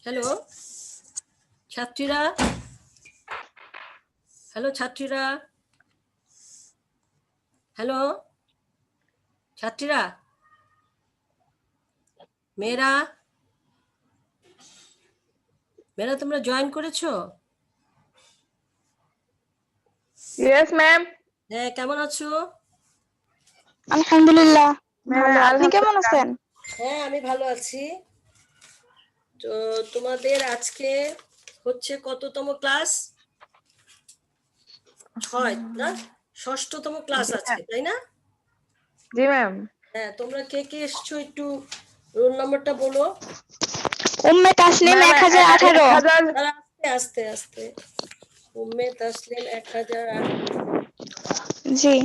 Hello ছাত্রীরা, hello ছাত্রীরা, hello ছাত্রীরা, মেয়েরা মেয়েরা তোমরা জয়েন করেছো? Yes ma'am. হ্যাঁ, কেমন আছো? আলহামদুলিল্লাহ ভালো। আপনি আলহামদুলিল্লাহ। কেমন আছেন? হ্যাঁ, আমি ভালো আছি। তো তোমাদের আজকে হচ্ছে কততম ক্লাস? 6 না? ষষ্ঠতম ক্লাস আজকে, তাই না? জি ম্যাম। হ্যাঁ, তোমরা কে কে এসছো একটু রোল নাম্বারটা বলো। উম্মে তাসলিম 1018। তারা আস্তে আস্তে আস্তে। উম্মে তাসলিম 1008। জি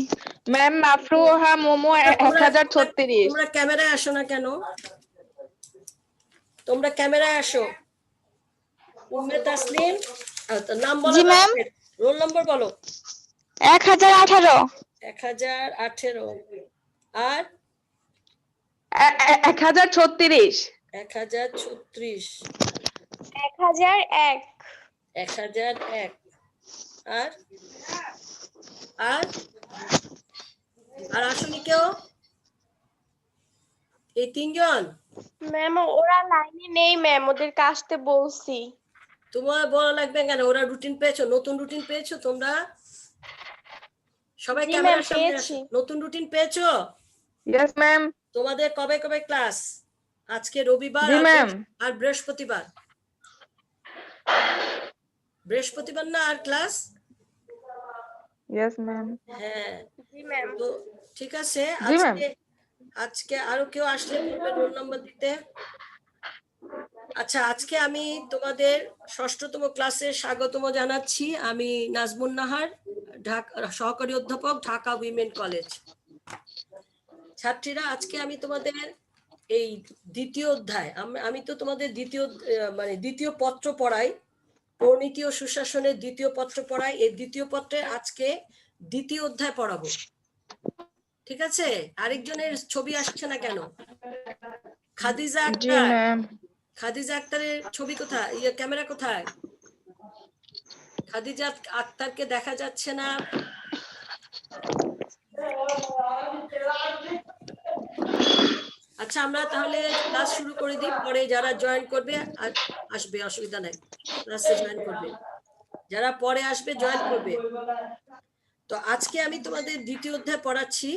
ম্যাম মাফরুহা মোমো তোমরা 1036। তোমরা ক্যামেরায় আসো না কেন? তোমরা ক্যামেরায় আসো। উম্মে তাসলিম, নাম বলো। জি ম্যাম। রোল নম্বর বলো। 1018। 1018। আর 1036। 1036। 1001। 1001। আর আর আর আসুনি কেউ? এই তিনজন? ম্যাম ওরা লাইনে নেই ম্যাম, ওদেরকে আসতে বলছি। তোমার বলা লাগবে কেন? ওরা রুটিন পেয়েছো? নতুন রুটিন পেয়েছো তোমরা? সবাই জি ক্যামেরার ম্যাম, সামনে পেয়েছি। আসো। নতুন রুটিন পেয়েছো? Yes ma'am. তোমাদের কবে কবে ক্লাস? আজকে রবিবার জি ম্যাম। আর বৃহস্পতিবার। বৃহস্পতিবার না আর ক্লাস? Yes ma'am. হ্যাঁ, জি ম্যাম। তো ঠিক আছে। জি ম্যাম। আজকে আরো কেউ আসলে বলবে রোল নাম্বার দিতে। আচ্ছা, আজকে আমি তোমাদের ষষ্ঠতম ক্লাসে স্বাগতম জানাচ্ছি। আমি নাজমুন নাহার, সহকারী অধ্যাপক, ঢাকা উইমেন কলেজ। ছাত্রীরা, আজকে আমি তোমাদের এই দ্বিতীয় অধ্যায়, আমি তো তোমাদের দ্বিতীয় পত্র পড়াই, পরিনীতি ও সুশাসনের দ্বিতীয় পত্র পড়াই। এই দ্বিতীয় পত্রের আজকে দ্বিতীয় অধ্যায় পড়াবো। ঠিক আছে? আরেকজনের ছবি আসছে না কেন? খাদিজা জি আক্তার। ম্যাম। খাদিজা আক্তারের ছবি কোথায়? ক্যামেরা কোথায়? খাদিজা আক্তারকে দেখা যাচ্ছে না। আচ্ছা, আমরা তাহলে ক্লাস শুরু করে দিই। পরে যারা জয়েন করবে আসবে, অসুবিধা নাই, ক্লাসে জয়েন করবে। যারা পরে আসবে জয়েন করবে। তো আজকে আমি তোমাদের দ্বিতীয় অধ্যায় পড়াচ্ছি।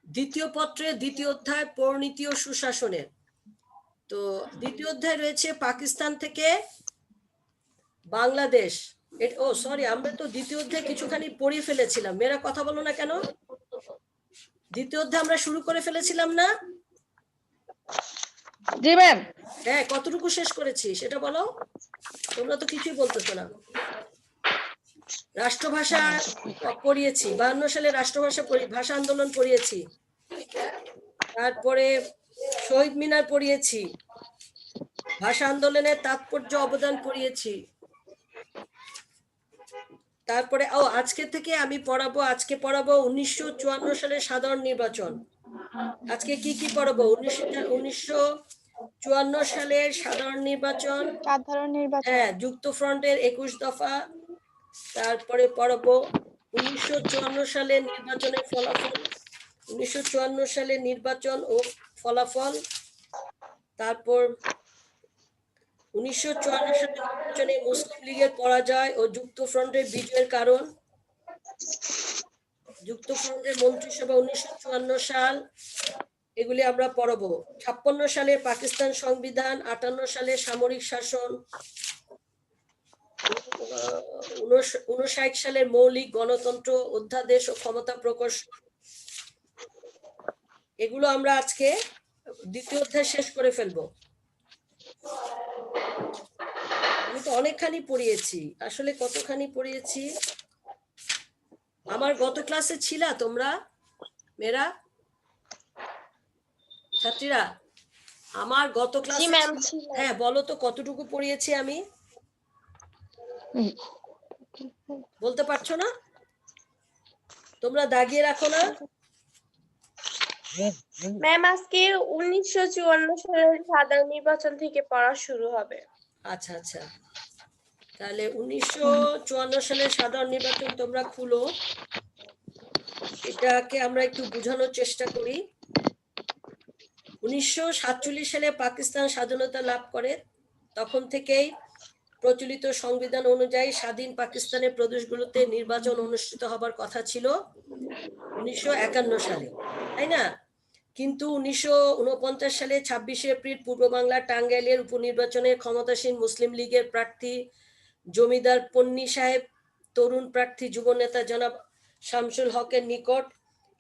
দ্বিতীয় পত্রে দ্বিতীয় অধ্যায় পরিনীতি ও সুশাসনের। তো দ্বিতীয় অধ্যায় রয়েছে পাকিস্তান থেকে বাংলাদেশ। সরি, আমরা তো দ্বিতীয় অধ্যায় কিছুখানি পড়িয়ে ফেলেছিলাম। মেয়েরা কথা বলো না কেন? দ্বিতীয় অধ্যায় আমরা শুরু করে ফেলেছিলাম না? জি ম্যাম। হ্যাঁ, কতটুকু শেষ করেছি সেটা বলো। তোমরা তো কিছুই বলতেছো না। রাষ্ট্রভাষা পড়িয়েছি, 52 সালে রাষ্ট্রভাষা ভাষা আন্দোলন পড়িয়েছি। তারপরে শহীদ মিনার পড়িয়েছি, ভাষা আন্দোলনের তাৎপর্য অবদান পড়িয়েছি। তারপরে আজকে থেকে আমি পড়াবো 1954 সালের সাধারণ নির্বাচন। আজকে কি কি পড়াবো? 1954 সালের সাধারণ নির্বাচন। হ্যাঁ, যুক্তফ্রন্টের 21 দফা। তারপরে পড়াবো 1954 সালের নির্বাচনের ফলাফল। 1954 সালের নির্বাচন ও ফলাফল। তারপর 1954 সালের নির্বাচনে মুসলিম লীগের পরাজয় ও যুক্তফ্রন্টের বিজয়ের কারণ। যুক্তফ্রন্টের মন্ত্রিসভা 1954 সাল, এগুলি আমরা পড়াবো। 56 সালে পাকিস্তান সংবিধান, 58 সালে সামরিক শাসন, 59 সালের মৌলিক গণতন্ত্র, অধ্যাদেশ ও ক্ষমতা প্রকর্ষণ। এগুলো আমরা আজকে দ্বিতীয় অধ্যায় শেষ করে ফেলবো। আমি তো অনেকখানি পড়িয়েছি, আসলে কতখানি পড়িয়েছি। আমার গত ক্লাসে ছিলা তোমরা মেয়েরা? ছাত্রীরা, আমার গত ক্লাসে হ্যাঁ, বলো তো কতটুকু পড়িয়েছি আমি? বলতে পারছো না? তোমরা দাগিয়ে রাখো না? ম্যাম আজকে 1954 সালের সাধারণ নির্বাচন থেকে পড়া শুরু হবে। আচ্ছা আচ্ছা, তাহলে 1954 সালের সাধারণ নির্বাচন তোমরা খুলো, এটাকে আমরা একটু বোঝানোর চেষ্টা করি। 1947 সালে পাকিস্তান স্বাধীনতা লাভ করে, তখন থেকেই প্রচলিত সংবিধান অনুযায়ী স্বাধীন পাকিস্তানের প্রদেশগুলোতে নির্বাচন অনুষ্ঠিত হবার কথা ছিল 1951 সালে, তাই না? কিন্তু 1949 সালে 26 এপ্রিল পূর্ব বাংলা টাঙ্গাইলের উপনির্বাচনে ক্ষমতাসীন মুসলিম লীগের প্রার্থী জমিদার পন্নী সাহেব তরুণ প্রার্থী যুবনেতা জনাব শামসুল হকের নিকট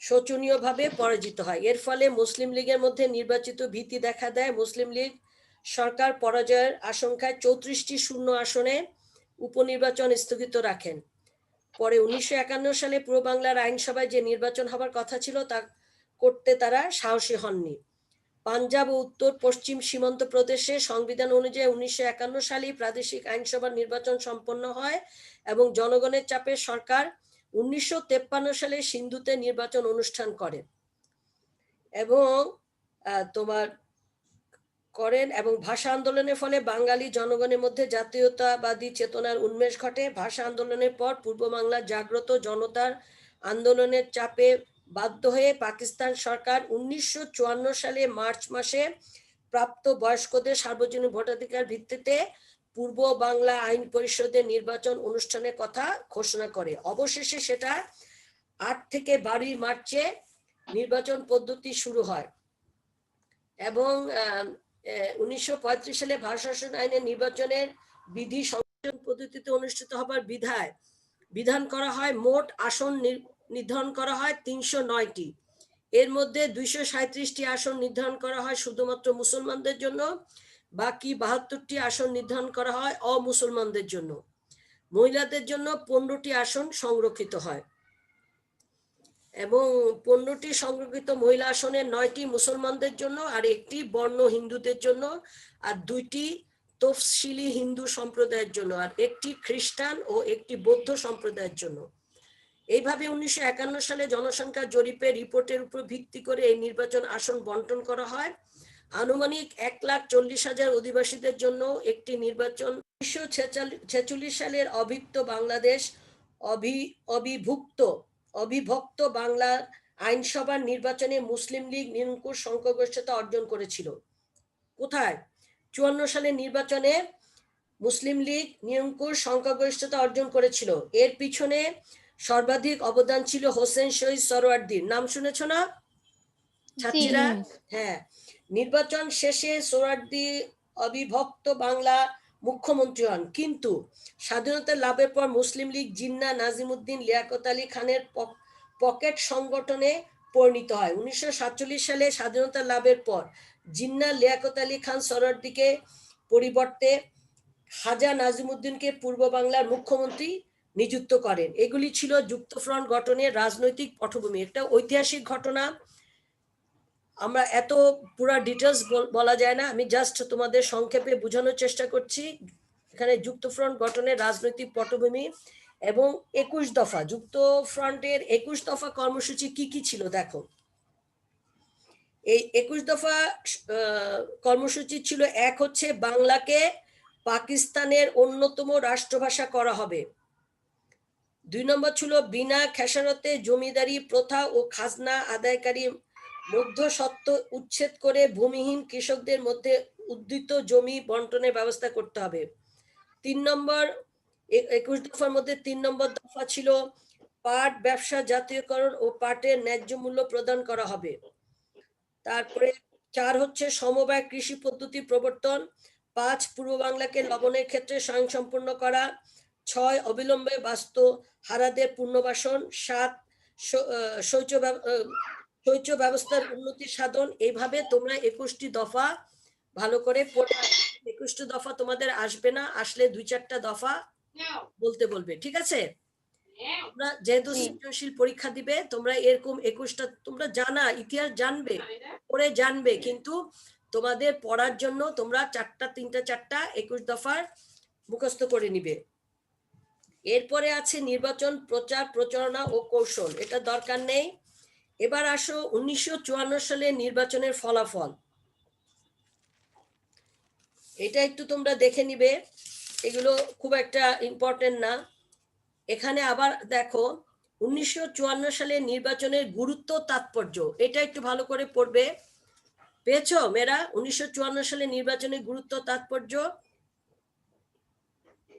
শোচনীয়ভাবে পরাজিত হয়। এর ফলে মুসলিম লীগের মধ্যে নির্বাচিত ভীতি দেখা দেয়। মুসলিম লীগ সরকার পরাজয়ের আশঙ্কায় 34টি শূন্য আসনে উপনির্বাচন স্থগিত রাখেন। পরে 1951 সালে পূর্ব বাংলার আইনসভায় যে নির্বাচন হবার কথা ছিল তা করতে তারা সাহসী হননি। পাঞ্জাব ও উত্তর পশ্চিম সীমান্ত প্রদেশে সংবিধান অনুযায়ী 1951 সালে প্রাদেশিক আইনসভার নির্বাচন সম্পন্ন হয় এবং জনগণের চাপে সরকার 1953 সালে সিন্ধুতে নির্বাচন অনুষ্ঠান করে এবং এবং ভাষা আন্দোলনের ফলে বাঙালি জনগণের মধ্যে জাতীয়তাবাদী চেতনার উন্মেষ ঘটে। ভাষা আন্দোলনের পর পূর্ব বাংলার জাগ্রত জনতার আন্দোলনের চাপে বাধ্য হয়ে পাকিস্তান সরকার 1954 সালে মার্চ মাসে প্রাপ্ত বয়স্কদের সার্বজনীন ভোটাধিকার ভিত্তিতে পূর্ব বাংলা আইন পরিষদের নির্বাচন অনুষ্ঠানের কথা ঘোষণা করে। অবশেষে সেটা 8 থেকে 12 মার্চে নির্বাচন পদ্ধতি শুরু হয় এবং 1935 সালে ভারত শাসন আইনের নির্বাচনের বিধি সংশোধন পদ্ধতিতে অনুষ্ঠিত হবার বিধান করা হয়। মোট আসন নির্ধারণ করা হয় 309টি। এর মধ্যে 237টি আসন নির্ধারণ করা হয় শুধুমাত্র মুসলমানদের জন্য, বাকি 72টি আসন নির্ধারণ করা হয় অমুসলমানদের জন্য। মহিলাদের জন্য 15টি আসন সংরক্ষিত হয় এবং 15টি সংরক্ষিত মহিলা আসনের 9টি মুসলমানদের জন্য আর 1টি বর্ণ হিন্দুদের জন্য আর 2টি তফসিলি হিন্দু সম্প্রদায়ের জন্য আর 1টি খ্রিস্টান ও 1টি বৌদ্ধ সম্প্রদায়ের জন্য। এইভাবে 1951 সালে জনসংখ্যা জরিপের রিপোর্টের উপর ভিত্তি করে এই নির্বাচন আসন বন্টন করা হয়। আনুমানিক 1,40,000 অধিবাসীদের জন্য একটি নির্বাচন। 1946 সালের অভিক্ত বাংলাদেশ অবিভক্ত বাংলার আইনসভার নির্বাচনে মুসলিম লীগ নিরঙ্কুশ সংখ্যাগরিষ্ঠতা অর্জন করেছিল। কোথায়? 54 সালের নির্বাচনে মুসলিম লীগ নিরঙ্কুশ সংখ্যাগরিষ্ঠতা অর্জন করেছিল। এর পিছনে সর্বাধিক অবদান ছিল হোসেন শহীদ সোহরাওয়ার্দীর। নাম শুনেছ না ছাত্রীরা? হ্যাঁ, নির্বাচন শেষে সোহরাওয়ার্দী অবিভক্ত বাংলা মুখ্যমন্ত্রী হন, কিন্তু স্বাধীনতা লাভের পর মুসলিম লীগ জিন্নাহ নাজিমুদ্দিন লিয়াকত আলী খানের পকেট সংগঠনে পরিণত হয়। 1947 সালে স্বাধীনতা লাভের পর জিন্নাহ লিয়াকত আলী খান সোহরাওয়ার্দীকে পরিবর্তে খাজা নাজিমুদ্দিনকে পূর্ব বাংলার মুখ্যমন্ত্রী নিযুক্ত করেন। এগুলি ছিল যুক্তফ্রন্ট গঠনের রাজনৈতিক পটভূমি। একটা ঐতিহাসিক ঘটনা, আমরা এত পুরা ডিটেলস বলা যায় না, আমি জাস্ট তোমাদের সংক্ষেপে বোঝানোর চেষ্টা করছি। এখানে যুক্তফ্রন্ট গঠনের রাজনৈতিক পটভূমি এবং 21 দফা, যুক্তফ্রন্টের 21 দফা কর্মসূচি কি কি ছিল দেখো। এই 21 দফা কর্মসূচি ছিল, এক হচ্ছে বাংলাকে পাকিস্তানের অন্যতম রাষ্ট্রভাষা করা হবে। 2 নম্বর ছিল বিনা খেসারতে জমিদারি প্রথা ও খাজনা আদায়কারী মধ্যস্বত্ব উচ্ছেদ করে ভূমিহীন কৃষকদের মধ্যে উদ্বৃত্ত জমি বন্টনের ব্যবস্থা করতে হবে। 3 নম্বর 21 দফার মধ্যে 3 নম্বর দফা ছিল পাট ব্যবসা জাতীয়করণ ও পাটের ন্যায্য মূল্য প্রদান করা হবে। তারপরে 4 হচ্ছে সমবায় কৃষি পদ্ধতি প্রবর্তন। 5 পূর্ব বাংলাকে লবণের ক্ষেত্রে স্বয়ংসম্পূর্ণ করা। 6 অবিলম্বে বাস্তু হারাদের পুনর্বাসন। 7 শৌচ ব্যবস্থার উন্নতি সাধন। এইভাবে তোমরা 21টি দফা ভালো করে পড়বে। 21টি দফা তোমাদের আসবে না, আসলে 2-4টা দফা বলতে বলবে, ঠিক আছে? তোমরা যেহেতু সৃজনশীল পরীক্ষা দিবে, তোমরা এরকম 21টা তোমরা জানা ইতিহাস জানবে, পড়ে জানবে, কিন্তু তোমাদের পড়ার জন্য তোমরা 3টা 21 দফার মুখস্থ করে নিবে। এরপরে আছে নির্বাচন প্রচার প্রচারণা ও কৌশল, এটা দরকার নেই। এবার আসো 1954 সালে নির্বাচনের ফলাফল। এটা একটু তোমরা দেখে নিবে, এগুলো খুব একটা ইম্পর্টেন্ট না। এখানে আবার দেখো 1954 সালের নির্বাচনের গুরুত্ব তাৎপর্য, এটা একটু ভালো করে পড়বে। পেয়েছো মেয়েরা 1954 সালের নির্বাচনের গুরুত্ব তাৎপর্য?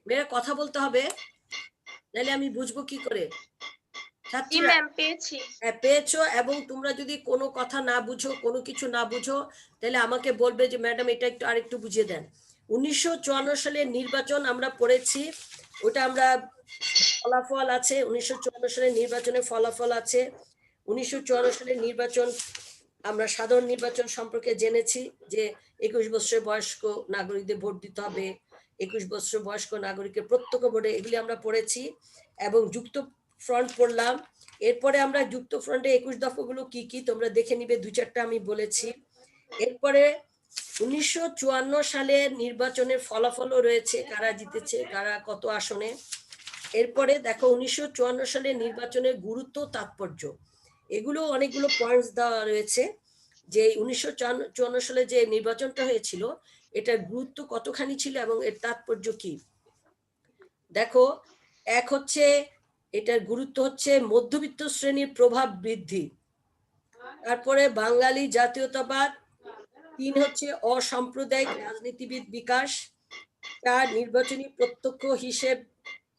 মেয়েরা কথা বলতে হবে, নাহলে আমি বুঝবো কি করে? জি ছাত্রীরা ম্যাম পেয়েছি। হ্যাঁ পেয়েছো, এবং তোমরা যদি কোনো কথা না বুঝো, কোনো কিছু না বুঝো, তাহলে আমাকে বলবে যে ম্যাডাম এটা একটু আরেকটু বুঝিয়ে দেন। 1954 সালের নির্বাচন আমরা পড়েছি, ওটা আমরা ফলাফল আছে, 1954 সালের নির্বাচনের ফলাফল আছে। 1954 সালের নির্বাচন আমরা সাধারণ নির্বাচন সম্পর্কে জেনেছি যে 21 বছরের বয়স্ক নাগরিকদের ভোট দিতে হবে, 21 বছর বয়স্ক নাগরিকের প্রত্যক্ষ ভোটে, এগুলি আমরা পড়েছি। এবং যুক্ত ফ্রন্ট পড়লাম। এরপরে আমরা যুক্ত ফ্রন্টে 21 দফাগুলো কি কি তোমরা দেখে নিবে, 2-4টা আমি বলেছি। এরপরে 1954 সালের নির্বাচনের ফলাফলও রয়েছে, কারা জিতেছে, কারা কত আসনে। এরপরে দেখো 1954 সালের নির্বাচনের গুরুত্ব তাৎপর্য, এগুলো অনেকগুলো পয়েন্টস দেওয়া রয়েছে যে 1954 সালে যে নির্বাচনটা হয়েছিল এটার গুরুত্ব কতখানি ছিল এবং এর তাৎপর্য কি। দেখো, এক হচ্ছে এটার গুরুত্ব হচ্ছে মধ্যবিত্ত শ্রেণীর প্রভাব বৃদ্ধি, তারপরে বাঙালি জাতীয়তাবাদ, 3 হচ্ছে অসাম্প্রদায়িক রাজনীতিবিদ বিকাশ, 4 নির্বাচনী প্রত্যক্ষ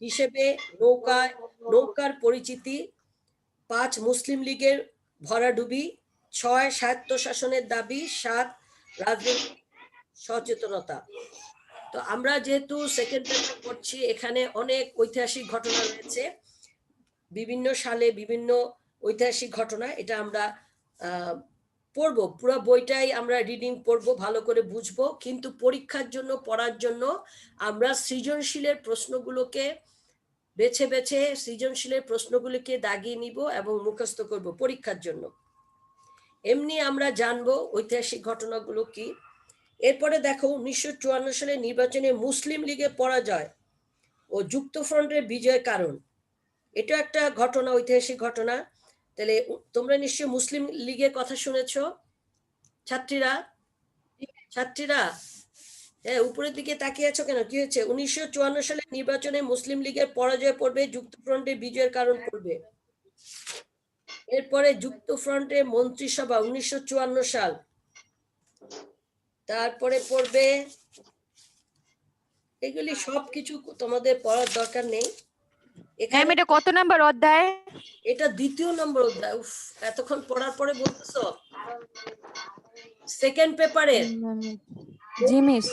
হিসেবে নৌকার পরিচিতি, 5 মুসলিম লীগের ভরাডুবি, 6 স্বায়ত্তশাসনের দাবি, 7 রাজনৈতিক সচেতনতা। তো আমরা যেহেতু সেকেন্ড পেপার পড়ছি, এখানে অনেক ঐতিহাসিক ঘটনা রয়েছে, বিভিন্ন সালে বিভিন্ন ঐতিহাসিক ঘটনা, এটা আমরা পড়বো, পুরো বইটাই আমরা রিডিং পড়বো, ভালো করে বুঝবো। কিন্তু পরীক্ষার জন্য পড়ার জন্য আমরা সৃজনশীলের প্রশ্নগুলোকে বেছে বেছে সৃজনশীলের প্রশ্নগুলিকে দাগিয়ে নিব এবং মুখস্থ করব পরীক্ষার জন্য। এমনি আমরা জানবো ঐতিহাসিক ঘটনাগুলো কি। এরপরে দেখো 1954 সালে নির্বাচনে মুসলিম লীগের পরাজয় ও যুক্তফ্রন্টের বিজয় কারণ, এটা একটা ঘটনা, ঐতিহাসিক ঘটনা। তাহলে তোমরা নিশ্চয়ই মুসলিম লীগের কথা শুনেছো ছাত্রীরা? হ্যাঁ, উপরের দিকে তাকিয়ে আছো কেন, কি হয়েছে? 1954 সালে নির্বাচনে মুসলিম লীগের পরাজয় পড়বে, যুক্তফ্রন্টের বিজয়ের কারণ পড়বে। এরপরে যুক্তফ্রন্টের মন্ত্রিসভা 1954 সাল, তারপরে পড়বে, এগুলি সবকিছু তোমাদের পড়ার দরকার নেই। এখানে এটা কত নাম্বার অধ্যায়? এটা 2য় নম্বর অধ্যায়। উফ, এতক্ষণ পড়ার পরে বলতেছো সেকেন্ড পেপারে জি মিস।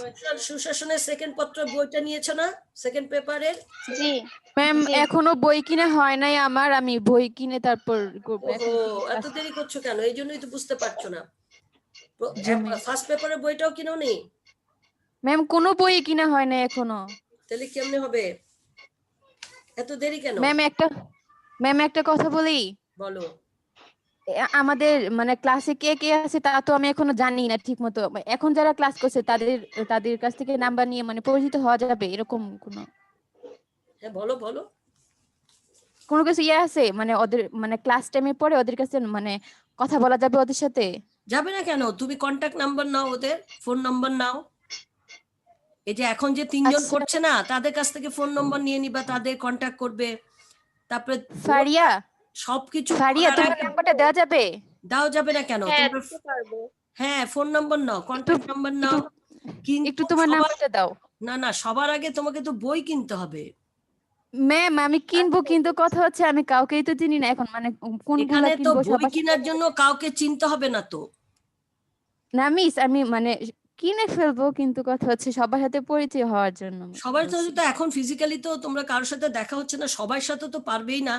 সুশাসনের সেকেন্ড পত্র বইটা নিয়েছো না সেকেন্ড পেপারের? জি ম্যাম জি। এখনো বই কিনে হয় নাই আমার, আমি বই কিনে তারপর করবো। ওহো, এত দেরি করছো কেন? এই জন্যই তো বুঝতে পারছো না। জি মিস। ফার্স্ট পেপারের বইটাও কিনো নি? ম্যাম কোনো বই কিনা হয় নাই এখনো। তাহলে কেমনে হবে, এত দেরি কেন? ম্যাম একটা কথা বলি। বলো। আমাদের মানে ক্লাসে কে কে আছে তা তো আমি এখনো জানি না ঠিক মতো। এখন যারা ক্লাস করছে তাদের কাছ থেকে নাম্বার নিয়ে মানে পরিচিত হওয়া যাবে, এরকম কোনো হ্যাঁ বলো বলো। কোনো কিছু আছে মানে ওদের মানে ক্লাস টাইমে পড়ে ওদের কাছে মানে কথা বলা যাবে ওদের সাথে? যাবে না কেন, তুমি কন্টাক্ট নাম্বার নাও, ওদের ফোন নাম্বার নাও। এই যে এখন যে 3 জন আচ্ছা। করছে না, তাদের কাছ থেকে ফোন নম্বর নিয়ে নিবা, তাদের কন্টাক্ট করবে। তারপরে ফারিয়া সবকিছু তোমার নাম্বারটা দেওয়া যাবে? দাও, যাবে না কেন? হ্যাঁ তোমার দিতে পারবো। হ্যাঁ ফোন নাম্বার নাও, কন্টাক্ট নাম্বার নাও। একটু তোমার নাম্বারটা দাও। না, সবার আগে তোমাকে তো বই কিনতে হবে। ম্যাম আমি কিনবো, কিন্তু কথা হচ্ছে আমি কাউকেই তো চিনি না এখন, মানে কোনগুলা এখানে তো কিনবো বই সবার কেনার জন্য কাউকে চিনতে হবে না তো। না মিস, আমি মানে কিনে ফেলবো, কিন্তু কথা হচ্ছে সবার সাথে পরিচয় হওয়ার জন্য সবার সাথে বলছি। তো এখন ফিজিক্যালি তো তোমরা কারোর সাথে দেখা হচ্ছে না, সবার সাথে তো পারবেই না।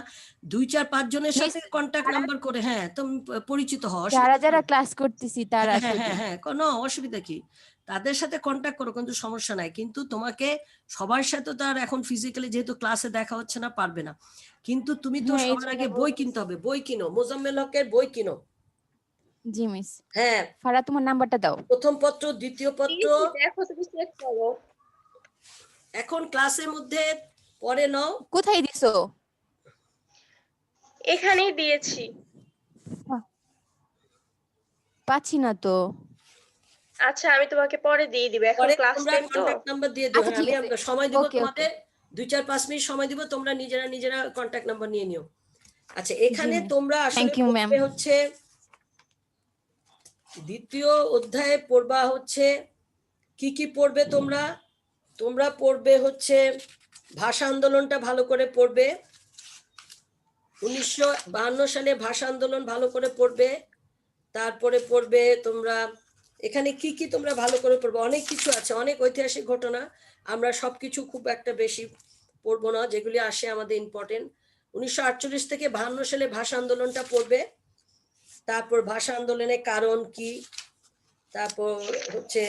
2-4-5 জনের মিস, সাথে কন্টাক্ট নাম্বার করে হ্যাঁ তুমি পরিচিত হও। যারা ক্লাস করতেছি তারা শুধু। হ্যাঁ কোনো অসুবিধা কি, তাদের সাথে কন্টাক্ট করো, কিন্তু সমস্যা নাই। কিন্তু তোমাকে সবার সাথে তো আর এখন ফিজিক্যালি যেহেতু ক্লাসে দেখা হচ্ছে না, পারবে না। কিন্তু তুমি তো হ্যাঁ, এই সবার আগে বই কিনতে হবে, বই কিনো, মোজাম্মেল হকের বই কিনো। জি মিস। হ্যাঁ, ফারা তোমার নাম্বারটা দাও। প্রথম পত্র, দ্বিতীয় পত্র দেখো তুমি চেক করো। এখন ক্লাসের মধ্যে পড়ে নাও। কোথায় দিছো? এখানেই দিয়েছি। পাচ্ছি না তো। আচ্ছা আমি তোমাকে পরে দিয়ে দিব, এখন পরে ক্লাস তোমরা টাইম তো। কন্ট্যাক্ট নাম্বার দিয়ে দিও। আচ্ছা, হ্যাঁ, ঠিক আমি আছে। সময় দিব ওকে, ওকে। তোমাদের 2-4-5 মিনিট সময় দিব, তোমরা নিজেরা কন্ট্যাক্ট নাম্বার নিয়ে নিও। আচ্ছা, এখানে ma'am. তোমরা আসলে Thank you, ma'am. পড়বে হচ্ছে দ্বিতীয় অধ্যায়ে পড়বা হচ্ছে কি কি পড়বে তোমরা। তোমরা পড়বে হচ্ছে ভাষা আন্দোলনটা ভালো করে পড়বে, 1952 সালে ভাষা আন্দোলন ভালো করে পড়বে। তারপরে পড়বে তোমরা এখানে কি কি তোমরা ভালো করে পড়বে, অনেক কিছু আছে, অনেক ঐতিহাসিক ঘটনা। আমরা সবকিছু খুব একটা বেশি পড়বো না, যেগুলি আসে আমাদের ইম্পর্টেন্ট। 1948 থেকে 52 সালে ভাষা আন্দোলনটা পড়বে। তারপর ভাষা আন্দোলনের কারণ কি, তারপর হচ্ছে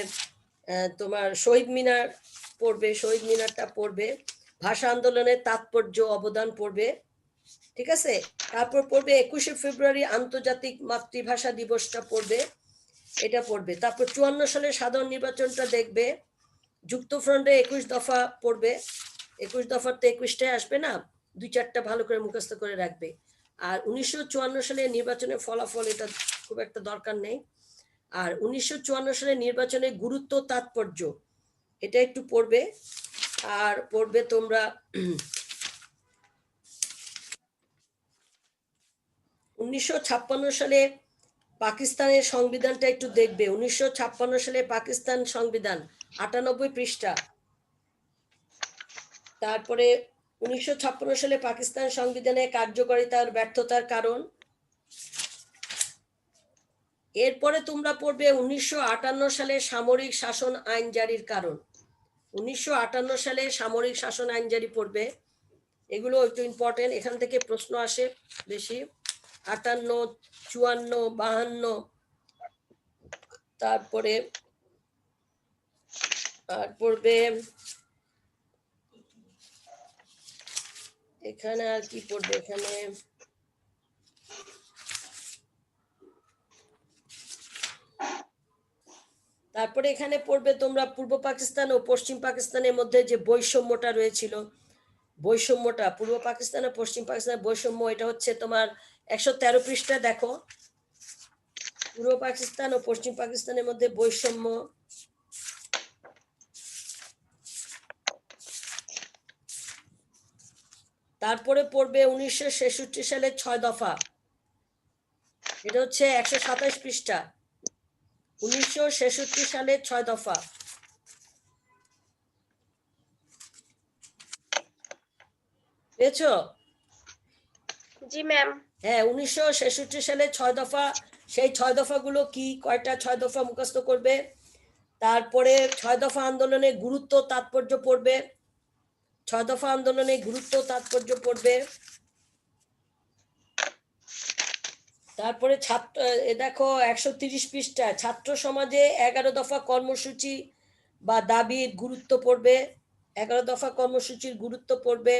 তোমার শহীদ মিনার পড়বে, শহীদ মিনারটা পড়বে। ভাষা আন্দোলনের তাৎপর্য অবদান পড়বে, ঠিক আছে। তারপর পড়বে 21শে ফেব্রুয়ারি আন্তর্জাতিক মাতৃভাষা দিবসটা পড়বে, এটা পড়বে। তারপর 54 সালে সাধারণ নির্বাচনটা দেখবে। যুক্তফ্রন্টে 21 দফা পড়বে, 21 দফার তো 21টাই আসবে না, 2-4টা ভালো করে মুখস্থ করে রাখবে। আর 1954 সালে নির্বাচনের ফলাফল, এটা খুব একটা দরকার নেই। আর 1954 সালে নির্বাচনের গুরুত্ব তাৎপর্য, এটা একটু পড়বে। আর পড়বে তোমরা 1956 সালে পাকিস্তানের সংবিধানটা একটু দেখবে। 1956 সালে পাকিস্তান সংবিধান 98 পৃষ্ঠা। তারপরে 1956 সালে পাকিস্তান সংবিধানের কার্যকারিতার ব্যর্থতার কারণ। এরপরে তোমরা পড়বে 1958 সালে সামরিক শাসন আইন জারির কারণ। 1958 সালে সামরিক শাসন আইন জারি পড়বে, এগুলো একটু ইম্পর্টেন্ট, এখান থেকে প্রশ্ন আসে বেশি। 58, 54, 52। তারপরে আর পড়বে এখানে, আর কি পড়বে এখানে, তারপরে এখানে পড়বে তোমরা পূর্ব পাকিস্তান ও পশ্চিম পাকিস্তানের মধ্যে যে বৈষম্যটা রয়েছিল, বৈষম্যটা পূর্ব পাকিস্তান ও পশ্চিম পাকিস্তানের বৈষম্য, এটা হচ্ছে তোমার 113 পৃষ্ঠা দেখো। পূর্ব পাকিস্তান ও পশ্চিম পাকিস্তানের মধ্যে বৈষম্য। তারপরে পড়বে 1966 সালে 6 দফা, এটা হচ্ছে 127 পৃষ্ঠা। 1966 সালে 6 দফা, পেয়েছো? জি ম্যাম। হ্যাঁ, 1966 সালে 6 দফা, সেই 6 দফাগুলো কি, কয়টা 6 দফা মুখস্থ করবে। তারপরে 6 দফা আন্দোলনের গুরুত্ব তাৎপর্য পড়বে, 6 দফা আন্দোলনের গুরুত্ব তাৎপর্য পড়বে। তারপরে ছাত্র দেখো 130 পৃষ্ঠা, ছাত্র সমাজে 11 দফা কর্মসূচি বা দাবির গুরুত্ব পড়বে, 11 দফা কর্মসূচির গুরুত্ব পড়বে।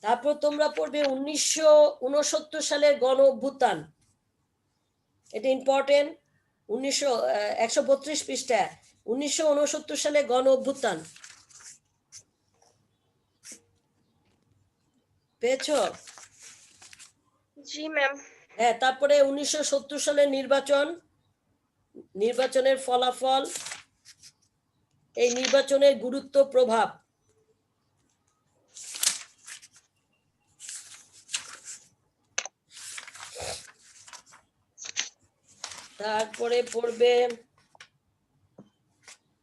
তারপর তোমরা পড়বে 1969 সালের গণ অভ্যুত্থান, এটা ইম্পর্টেন্ট। 132 পৃষ্ঠা, 1969 সালে গণ অভ্যুত্থান, পেয়েছো? জি ম্যাম। হ্যাঁ, তারপরে 1970 সালের নির্বাচনের ফলাফল, এই নির্বাচনের গুরুত্ব প্রভাব। তারপরে পড়বে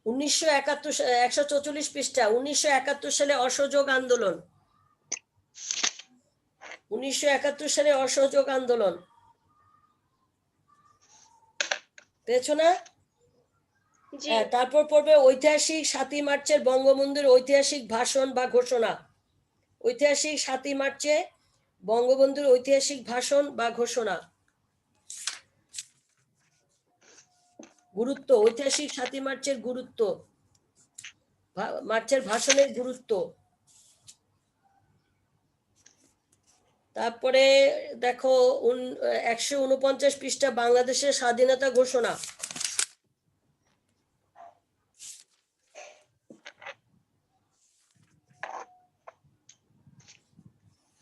1971, 144 পৃষ্ঠা, 1971 সালে অসহযোগ আন্দোলন, 1971 সালে অসহযোগ আন্দোলন, পেয়েছো না? জি। হ্যাঁ, তারপর পড়বে ঐতিহাসিক 7ই মার্চের বঙ্গবন্ধুর ঐতিহাসিক ভাষণ বা ঘোষণা, ঐতিহাসিক 7ই মার্চে বঙ্গবন্ধুর ঐতিহাসিক ভাষণ বা ঘোষণা, গুরুত্ব, ঐতিহাসিক 7ই মার্চের গুরুত্ব, মার্চের ভাষণের গুরুত্ব। তারপরে দেখো 149 পৃষ্ঠা বাংলাদেশের স্বাধীনতা ঘোষণা,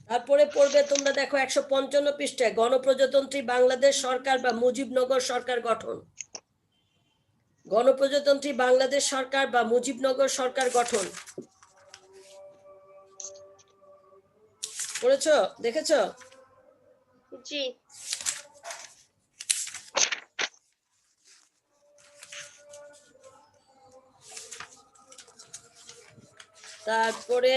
তারপরে পড়বে তোমরা দেখো 155 পৃষ্ঠায় গণপ্রজাতন্ত্রী বাংলাদেশ সরকার বা মুজিবনগর সরকার গঠন। গণপ্রজাতন্ত্রী বাংলাদেশ সরকার বা মুজিবনগর সরকার গঠন পড়েছো, দেখেছো? জি। তারপরে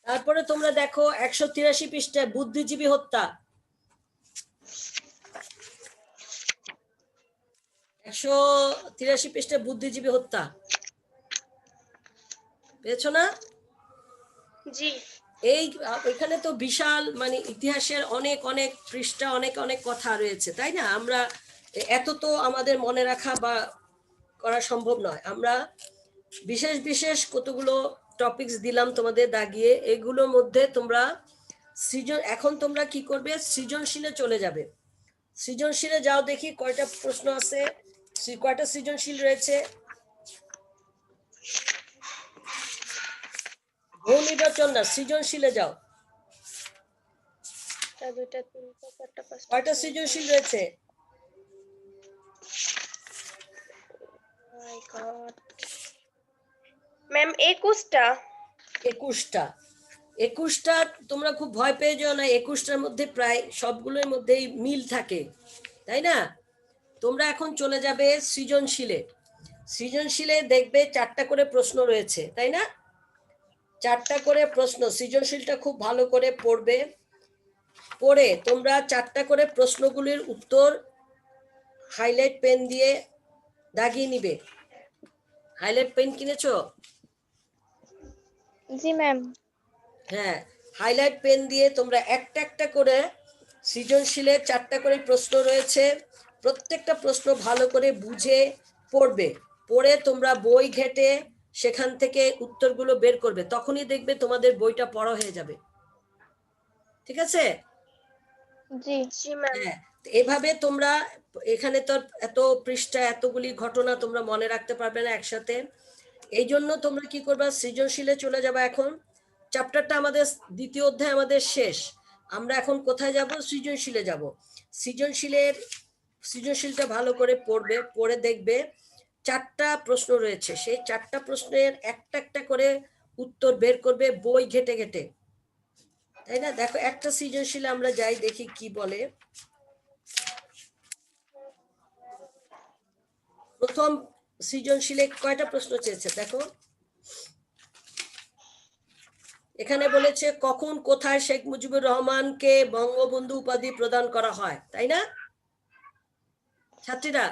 তারপরে তোমরা দেখো 183 পৃষ্ঠায় বুদ্ধিজীবী হত্যা। 183 পৃষ্ঠায় বুদ্ধিজীবী হত্যা পেয়েছো না? জি। এই এখানে তো বিশাল মানে ইতিহাসের অনেক অনেক পৃষ্ঠা, অনেক অনেক কথা রয়েছে, তাই না? আমরা এত তো আমাদের মনে রাখা বা করা সম্ভব নয়। আমরা বিশেষ বিশেষ কতগুলো টপিকস দিলাম তোমাদের দাগিয়ে, এগুলোর মধ্যে তোমরা এখন তোমরা কি করবে, সৃজনশীলে চলে যাবে। সৃজনশীলে যাও, দেখি কয়টা প্রশ্ন আছে, কয়টা সৃজনশীল রয়েছে। বহু নির্বাচন না, সৃজনশীলে যাও। কয়টা সৃজনশীল রয়েছে? ম্যাম 21টা। 21টা তোমরা খুব ভয় পেয়ে যাও না, 21টার মধ্যে প্রায় সবগুলোর মধ্যেই মিল থাকে, তাই না? তোমরা এখন চলে যাবে সৃজনশীলে। সৃজনশীলে দেখবে 4টা করে প্রশ্ন রয়েছে, তাই না? 4টা করে প্রশ্ন। সৃজনশীলটা খুব ভালো করে পড়বে, পড়ে তোমরা 4টা করে প্রশ্নগুলির উত্তর হাইলাইট পেন দিয়ে দাগিয়ে নিবে। হাইলাইট পেন কিনেছো? জি ম্যাম। হ্যাঁ, হাইলাইট পেন দিয়ে তোমরা একটা একটা করে সৃজনশীলে 4টা করে প্রশ্ন রয়েছে, প্রত্যেকটা প্রশ্ন ভালো করে বুঝে পড়বে। পড়ে তোমরা বই ঘেটে সেখান থেকে উত্তরগুলো বের করবে, তখনই দেখবে তোমাদের বইটা পড়া হয়ে যাবে। ঠিক আছে? জি। জি ম্যাম। হ্যাঁ, এভাবে তোমরা, এখানে তো এত পৃষ্ঠা, এতগুলি ঘটনা তোমরা মনে রাখতে পারবে না একসাথে। এই জন্য তোমরা কি করবা, সৃজনশীলে চলে যাবা। এখন চ্যাপ্টারটা আমাদের দ্বিতীয় অধ্যায় আমাদের শেষ। আমরা এখন কোথায় যাব? সৃজনশীলে যাব। সৃজনশীলটা ভালো করে পড়বে, পড়ে দেখবে 4টা প্রশ্ন রয়েছে, সেই 4টা প্রশ্নের একটা একটা করে উত্তর বের করবে বই ঘেটে ঘেটে, তাই না? দেখো একটা সৃজনশীলে আমরা যাই, দেখি কি বলে। প্রথম সৃজনশীলে কয়টা প্রশ্ন চেয়েছে দেখো। এখানে বলেছে কখন কোথায় শেখ মুজিবুর রহমানকে বঙ্গবন্ধু উপাধি প্রদান করা হয়, তাই না ছাত্রীরা?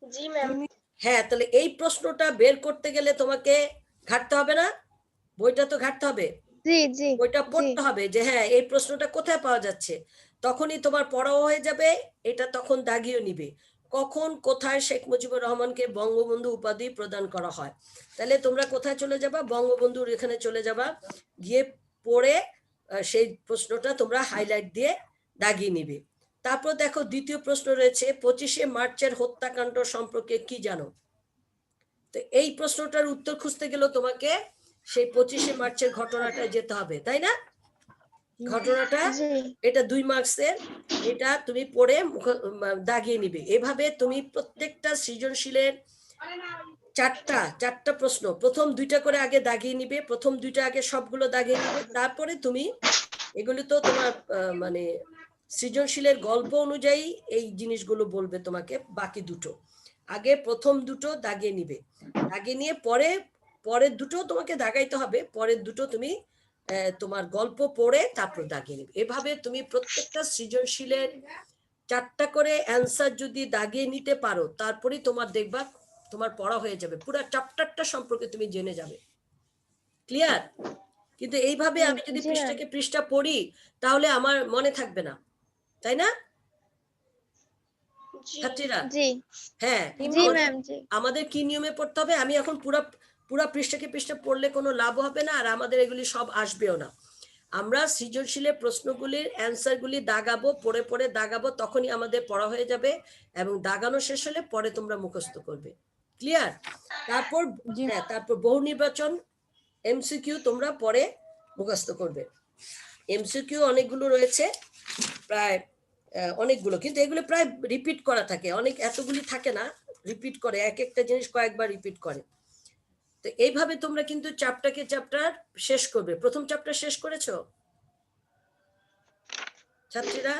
জি ম্যাম। হ্যাঁ, তাহলে এই প্রশ্নটা বের করতে গেলে তোমাকে ঘাটতে হবে না, বইটা তো ঘাটতে হবে, জি জি বইটা জি পড়তে হবে যে হ্যাঁ এই প্রশ্নটা কোথায় পাওয়া যাচ্ছে। তখনই তোমার পড়াও হয়ে যাবে, এটা তখন দাগিয়ে নিবে কখন কোথায় শেখ মুজিবুর রহমানকে বঙ্গবন্ধু উপাধি প্রদান করা হয়। তাহলে তোমরা কোথায় চলে যাবা? বঙ্গবন্ধুর এখানে চলে যাবা, গিয়ে পড়ে সেই প্রশ্নটা তোমরা হাইলাইট দিয়ে দাগিয়ে নিবে। তারপর দেখো দ্বিতীয় প্রশ্ন রয়েছে 25শে মার্চের হত্যাকাণ্ড সম্পর্কে কি জানো? তো এই প্রশ্নটার উত্তর খুঁজতে গেলেও তোমাকে সেই 25শে মার্চের ঘটনাটা যেতে হবে, তাই না? ঘটনাটা জি এটা 2 মার্কসের, এটা তুমি পড়ে দাগিয়ে নিবে। এভাবে তুমি প্রত্যেকটা সৃজনশীলের 4টা প্রশ্ন, প্রথম 2টা করে আগে দাগিয়ে নিবে, প্রথম 2টা আগে সবগুলো দাগিয়ে নিবে। তারপরে তুমি এগুলো তো তোমার মানে সৃজনশীলের গল্প অনুযায়ী এই জিনিসগুলো বলবে তোমাকে। বাকি দুটো আগে প্রথম দুটো দাগিয়ে নিবে, দাগিয়ে নিয়ে পরের দুটো তোমাকে দাগাইতে হবে, পরের দুটো তুমি তোমার গল্প পড়ে তারপর দাগিয়ে নিবে। এভাবে তুমি প্রত্যেকটা সৃজনশীলের 4টা করে অ্যান্সার যদি দাগিয়ে নিতে পারো, তারপরেই তোমার দেখবা তোমার পড়া হয়ে যাবে, পুরো চ্যাপ্টারটা সম্পর্কে তুমি জেনে যাবে। ক্লিয়ার? কিন্তু এইভাবে আমি যদি জি পৃষ্ঠাকে পৃষ্ঠা পড়ি তাহলে আমার মনে থাকবে না, তাই না জি। ছাত্রীরা? জি হ্যাঁ, জি ম্যাম জি আমাদের কি নিয়মে পড়তে হবে? আমি এখন পুরা পৃষ্ঠাকে পৃষ্ঠা পড়লে কোনো লাভ হবে না, আর আমাদের এগুলি সব আসবেও না। আমরা সৃজনশীলের প্রশ্নগুলির অ্যান্সারগুলি দাগাবো, পড়ে পড়ে দাগাবো, তখনই আমাদের পড়া হয়ে যাবে এবং দাগানো শেষ হলে পরে তোমরা মুখস্থ করবে। ক্লিয়ার? তারপর জি। হ্যাঁ, তারপর বহু নির্বাচন এমসিকিউ তোমরা পরে মুখস্থ করবে। এমসিকিউ অনেকগুলো রয়েছে, প্রায় অনেকগুলো, কিন্তু এগুলো প্রায় রিপিট করা থাকে, অনেক এতগুলি থাকে না, রিপিট করে, এক একটা জিনিস কয়েকবার রিপিট করে। তো এইভাবে তোমরা কিন্তু চ্যাপ্টার শেষ করবে। প্রথম চ্যাপ্টার শেষ করেছো ছাত্রীরা?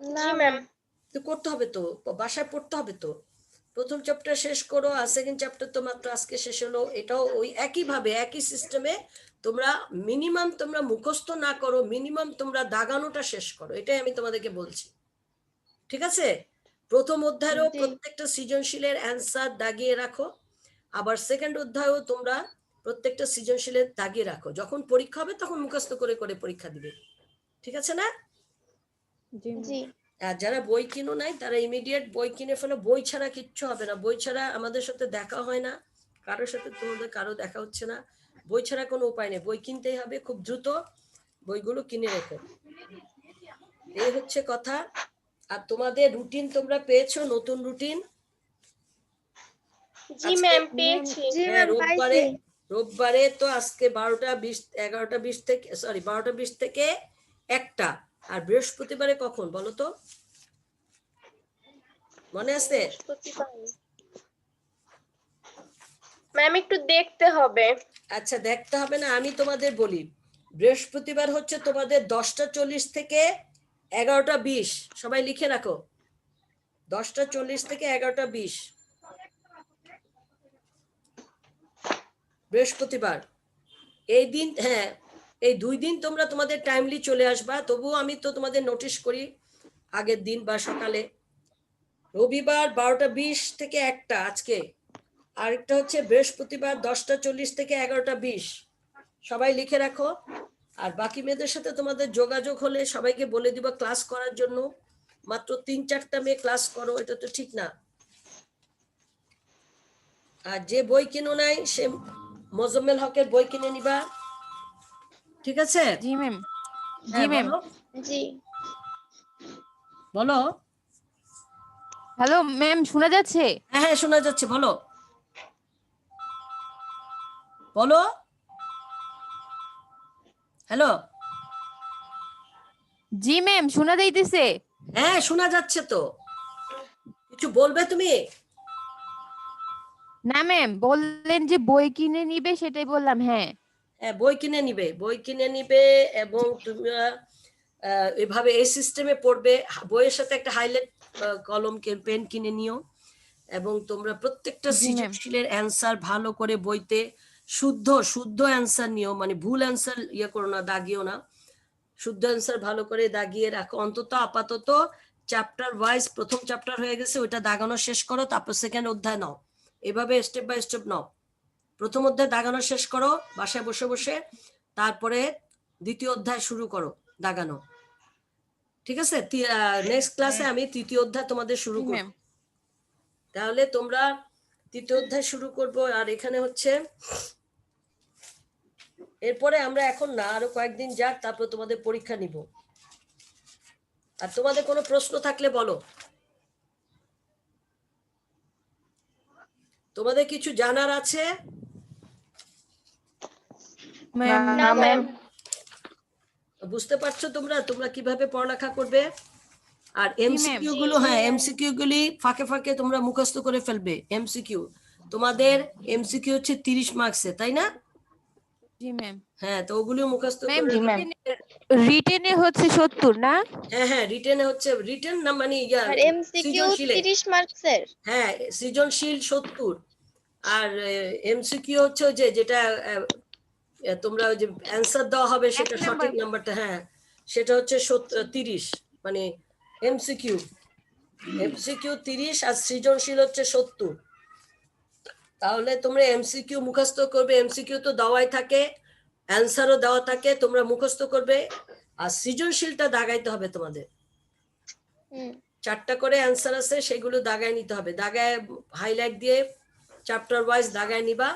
জি ম্যাম। তো করতে হবে তো, বাসায় পড়তে হবে তো। প্রথম চ্যাপ্টার শেষ করো, আর সেকেন্ড চ্যাপ্টার তো মাত্র আজকে শেষ হলো। এটাও ওই একইভাবে একই সিস্টেমে তোমরা মিনিমাম তোমরা মুখস্থ না করো, মিনিমাম তোমরা দাগানোটা শেষ করো, এটাই আমি তোমাদেরকে বলছি। ঠিক আছে? প্রথম অধ্যায়েরও জি। প্রত্যেকটা সৃজনশীলের অ্যান্সার দাগিয়ে রাখো, আবার সেকেন্ড অধ্যায়েও তোমরা প্রত্যেকটা সৃজনশীলের দাগিয়ে রাখো। যখন পরীক্ষা হবে তখন মুখস্থ করে করে পরীক্ষা দিবে। ঠিক আছে না? জি জি। আর যারা বই কিনো নাই তারা ইমিডিয়েট বই কিনে ফেলো। বই ছাড়া কিচ্ছু হবে না। বই ছাড়া আমাদের সাথে দেখা হয় না, কারোর সাথে তোমাদের কারো দেখা হচ্ছে না। বই ছাড়া কোনো উপায় নেই, বই কিনতেই হবে। খুব দ্রুত বইগুলো কিনে রেখো, এই হচ্ছে কথা। আর তোমাদের রুটিন তোমরা পেয়েছো, নতুন রুটিন? জি ম্যাম, পেয়েছি। জি হ্যাঁ, ম্যাম, পাইছি। রোববারে তো আজকে 12টা 20, 11টা 20 থেকে, সরি 12টা 20 থেকে 1টা। আর বৃহস্পতিবারে কখন বলো তো, মনে আছে? ম্যাম একটু দেখতে হবে। আচ্ছা, দেখতে হবে না, আমি তোমাদের বলি। বৃহস্পতিবার হচ্ছে তোমাদের 10টা 40 থেকে 11টা 20। সবাই লিখে রাখো, 10টা 40 থেকে 11টা 20 বৃহস্পতিবার। এই দিন, হ্যাঁ, এই 2 দিন তোমরা তোমাদের টাইমলি চলে আসবা। তবুও আমি তো তোমাদের নোটিশ করি আগের দিন বা সকালে। রবিবার 12টা 20 থেকে 1টা আজকে, আরেকটা হচ্ছে বৃহস্পতিবার 10টা 40 থেকে 11টা 20। সবাই লিখে রাখো। আর বাকি মেয়েদের সাথে তোমাদের যোগাযোগ হলে সবাইকে বলে দিবা ক্লাস করার জন্য। মাত্র 3-4টা মেয়ে ক্লাস করো, এটা তো ঠিক না। আর যে বই কিনো নাই সে মোজাম্মেল হকের বই কিনে নিবা। ঠিক আছে? জি ম্যাম। জি হ্যাঁ, ম্যাম। বলো জি। বলো। হ্যালো ম্যাম, শোনা যাচ্ছে? হ্যাঁ হ্যাঁ, শোনা যাচ্ছে, বলো বলো। হ্যালো, জি ম্যাম, শোনা যাইতেছে। হ্যাঁ শোনা যাচ্ছে তো, কিছু বলবে তুমি? না ম্যাম, বললেন যে বই কিনে নিবে, সেটাই বললাম। হ্যাঁ। হ্যাঁ, বই কিনে নিবে, বই কিনে নিবে এবং তুমি এভাবে এই সিস্টেমে পড়বে। বইয়ের সাথে একটা হাইলাইট কলম পেন কিনে নিও এবং তোমরা প্রত্যেকটা জি ম্যাম। সৃজনশীলের অ্যান্সার ভালো করে বইতে শুদ্ধ শুদ্ধ অ্যান্সার নিও, মানে ভুল অ্যান্সার ইয়ে করো না, দাগিও না। শুদ্ধ অ্যান্সার ভালো করে দাগিয়ে রাখো। অন্তত আপাতত চ্যাপ্টার ওয়াইজ, প্রথম চ্যাপ্টার হয়ে গেছে ওইটা দাগানো শেষ করো, তারপর সেকেন্ড অধ্যায় নাও, এভাবে স্টেপ বাই স্টেপ নাও। প্রথম অধ্যায় দাগানো শেষ করো বাসায় বসে বসে, তারপরে দ্বিতীয় অধ্যায় শুরু করো দাগানো। ঠিক আছে? নেক্সট ক্লাসে আমি তৃতীয় অধ্যায় তোমাদের শুরু জি করব। ম্যাম। তাহলে তোমরা তৃতীয় অধ্যায় শুরু করব। আর এখানে হচ্ছে এরপরে আমরা এখন না, আরো কয়েকদিন যাক, তারপর তোমাদের পরীক্ষা নিব। আর তোমাদের কোনো প্রশ্ন থাকলে বলো। তোমাদের কিছু জানার আছে? ম্যাম না ম্যাম। বুঝতে পারছো তোমরা তোমরা কিভাবে পড়ালেখা করবে? আর জি ম্যাম। এমসিকিউ গুলো, হ্যাঁ এমসিকিউ গুলি ফাঁকে ফাঁকে তোমরা মুখস্থ করে ফেলবে। এমসিকিউ তোমাদের এমসিকিউ হচ্ছে 30 মার্কসে, তাই না? জি ম্যাম। হ্যাঁ, তো ওগুলো মুখস্থ ম্যাম, করে। রিটেনে হচ্ছে 70, না? হ্যাঁ হ্যাঁ, রিটেনে হচ্ছে, রিটেন না মানে আর এমসিকিউ সৃজনশীলে, 30 মার্কসের। হ্যাঁ সৃজনশীল 70। আর এমসিকিউ হচ্ছে ওই যে যেটা তোমরা ওই যে অ্যান্সার দেওয়া হবে সেটা সঠিক নাম্বারটা, হ্যাঁ সেটা হচ্ছে 30, মানে এমসিকিউ 30 আর সৃজনশীল হচ্ছে 70। তাহলে তোমরা এমসিকিউ মুখস্থ করবে, এমসিকিউ তো দেওয়াই থাকে, অ্যান্সারও দেওয়া থাকে, তোমরা মুখস্থ করবে। আর সৃজনশীলটা দাগাইতে হবে তোমাদের। 4টা করে অ্যান্সার আছে, সেগুলো দাগায় নিতে হবে, দাগায় হাইলাইট দিয়ে চ্যাপ্টার ওয়াইজ দাগায় নিবা,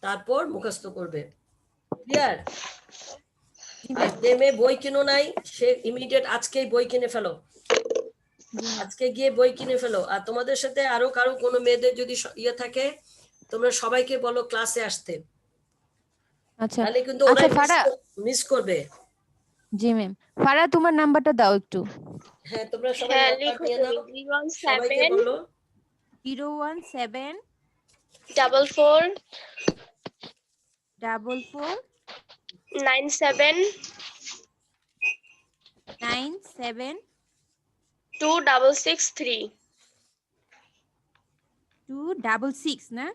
তারপর মুখস্থ করবে। ক্লিয়ার? আর যে মেয়ে বই কিনো নাই সে ইমিডিয়েট আজকেই বই কিনে ফেলো, আজকে গিয়ে বই কিনে ফেলো। আর তোমাদের সাথে আরো কারো কোনো মেয়েদের যদি ইয়ে থাকে তোমরা সবাইকে বলো ক্লাসে আসতে, আচ্ছা তাহলে কিন্তু আচ্ছা ওরা ফারা, মিস করবে। জি ম্যাম, ফারা তোমার নাম্বারটা দাও একটু। হ্যাঁ তোমরা সবাই হ্যাঁ নাম্বার লিখো নিয়ে নাও, তুমি সবাইকে 017 বলো 017 44 44 97 97 2663। 266 না?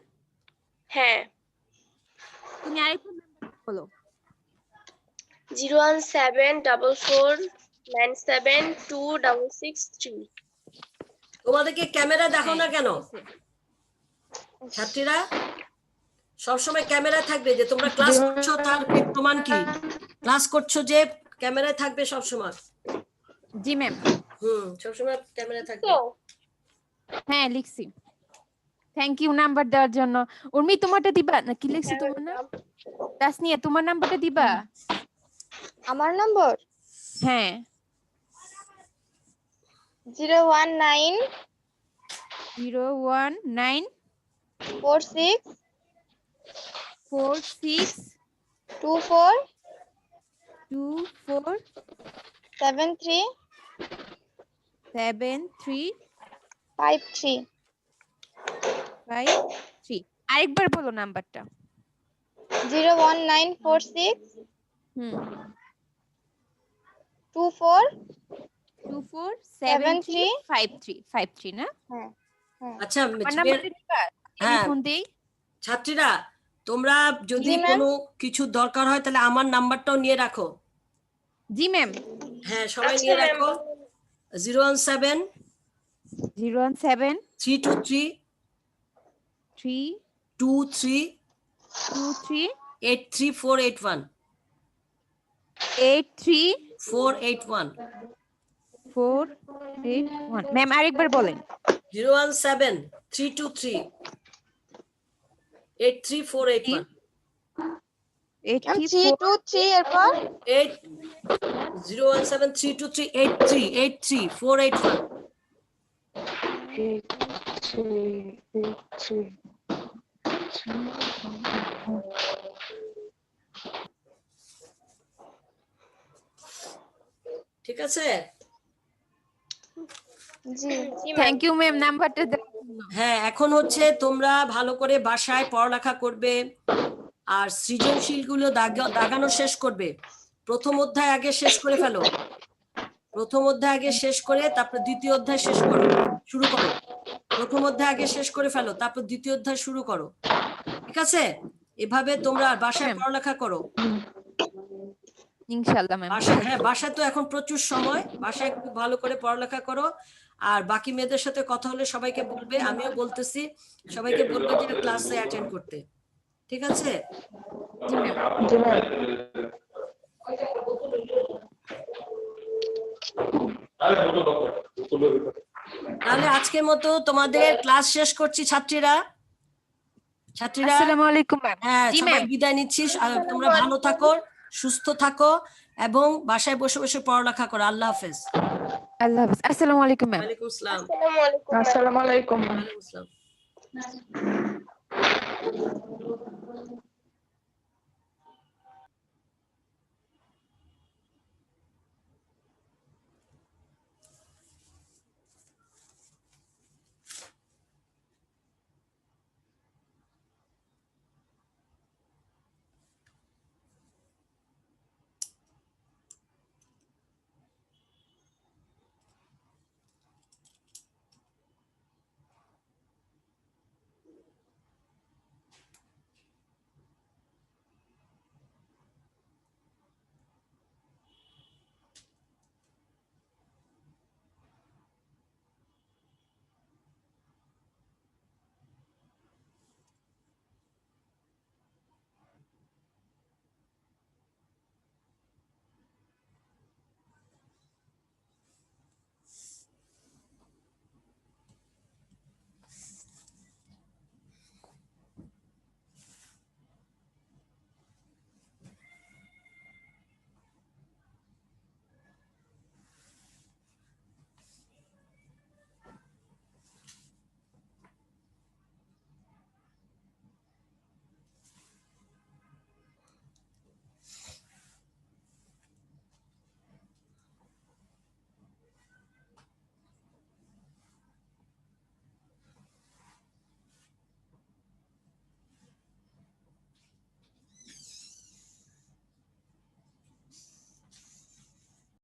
হ্যাঁ তুমি আরেকটা নাম্বার বলো। 017 44 97 2663। তোমাদেরকে ক্যামেরা দেখো না কেন আছে। ছাত্রীরা? সবসময় ক্যামেরা থাকবে যে তোমরা ক্লাস করছো, তার প্রমাণ কি? ক্লাস করছো যে ক্যামেরায় থাকবে সবসময়। জি ম্যাম। সবসময় ক্যামেরা থাকবে। তো হ্যাঁ লিখছি। থ্যাংক ইউ নাম্বার দেওয়ার জন্য। উর্মি তোমারটা দিবা না? কি লিখছি তোমার নাম? তাসনিয়া তোমার নাম্বারটা দিবা? আমার নম্বর হ্যাঁ 019 019 46 46 24 24 73 73 53 53। আরেকবার বলো নাম্বারটা। 01946 হুম 24 24 73 53 53 না? হ্যাঁ হ্যাঁ আচ্ছা আমার নাম্বারটা দিবা? হ্যাঁ। ফোন দেই। ছাত্রীরা তোমরা যদি জি, ম্যাম। কোনো কিছু দরকার হয় তাহলে আমার নাম্বারটাও নিয়ে রাখো। জি ম্যাম। হ্যাঁ সবাই আচ্ছা নিয়ে ম্যাম রাখো। 017 017 323 3 23 23 83481 83 481 481। ম্যাম আরেকবার বলেন। 017 323 83481 323 এরপর 017 323 83481 ঠিক আছে? জি থ্যাংক ইউ ম্যাম নাম্বারটা দেওয়ার জন্য। হ্যাঁ এখন হচ্ছে তোমরা ভালো করে বাসায় পড়ালেখা করবে আর সৃজনশীল গুলো দাগানো শেষ করবে। প্রথম অধ্যায় আগে শেষ করে ফেলো, প্রথম অধ্যায় আগে শেষ করে তারপর দ্বিতীয় অধ্যায় শেষ করো, শুরু করো। প্রথম অধ্যায় আগে শেষ করে ফেলো, তারপর দ্বিতীয় অধ্যায় শুরু করো। ঠিক আছে? এভাবে তোমরা বাসায় ম্যাম। পড়ালেখা করো। ইনশাআল্লাহ ম্যাম। বাসায়, হ্যাঁ বাসায় তো এখন প্রচুর সময়, বাসায় খুব ভালো করে পড়ালেখা করো। আর বাকি মেয়েদের সাথে কথা হলে সবাইকে বলবে, আমিও বলতেছি সবাইকে বলবে যে ক্লাসে অ্যাটেন্ড করতে। ঠিক আছে? জি ম্যাম। জি ম্যাম। তাহলে আজকের মতো তোমাদের ক্লাস শেষ করছি ছাত্রীরা। ছাত্রীরা আসসালামু আলাইকুম ম্যাম। হ্যাঁ জি সবাই ম্যাম। বিদায় নিচ্ছি। তোমরা ভালো থাকো, সুস্থ থাকো এবং বাসায় বসে বসে পড়ালেখা করো। আল্লাহ হাফেজ। আল্লাহ হাফেজ। আসসালামু আলাইকুম ম্যাম। ওয়ালাইকুম আসসালাম। আসসালামু আলাইকুম ম্যাম। আসসালামু আলাইকুম। ওয়ালাইকুম আসসালাম।